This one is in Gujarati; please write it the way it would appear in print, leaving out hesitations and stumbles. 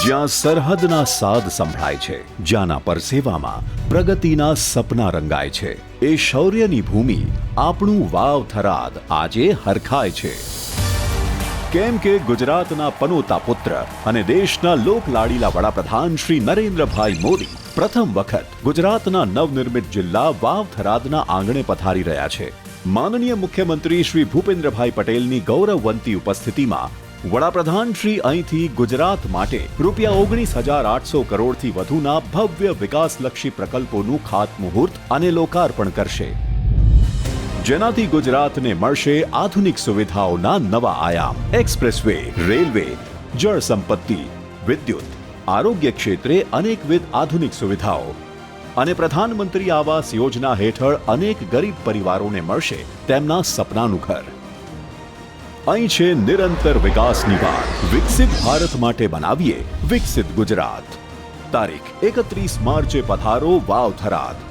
જ્યાં સરહદના સાદ સંભળાય છે, જ્યાંના પરસેવામાં પ્રગતિના સપના રંગાય છે, એ શૌર્યની ભૂમિ આપણું વાવ થરાદ આજે હરખાય છે. કેમ કે ગુજરાતના પનોતા પુત્ર અને દેશના લોકલાડીલા વડાપ્રધાન શ્રી નરેન્દ્રભાઈ મોદી પ્રથમ વખત ગુજરાતના નવનિર્મિત જિલ્લા વાવ થરાદના આંગણે પધારી રહ્યા છે. માનનીય મુખ્યમંત્રી શ્રી ભૂપેન્દ્રભાઈ પટેલની ગૌરવવંતી ઉપસ્થિતિમાં વડાપ્રધાન શ્રી અહીંથી ગુજરાત માટે ₹19,800 કરોડથી વધુના ભવ્ય વિકાસલક્ષી પ્રકલ્પોનું ખાતમુહૂર્ત અને લોકાર્પણ કરશે, જેનાથી ગુજરાતને મળશે આધુનિક સુવિધાઓના નવા આયામ. એક્સપ્રેસવે, રેલવે, જળ સંપત્તિ, વિદ્યુત, આરોગ્ય ક્ષેત્રે અનેકવિધ આધુનિક સુવિધાઓ અને પ્રધાનમંત્રી આવાસ યોજના હેઠળ અનેક ગરીબ પરિવારોને મળશે તેમના સપનાનું ઘર. અહીં છે નિરંતર વિકાસની વાત. વિકસિત ભારત માટે બનાવીએ વિકસિત ગુજરાત. તારીખ 31 માર્ચે પધારો વાવ થરાદ.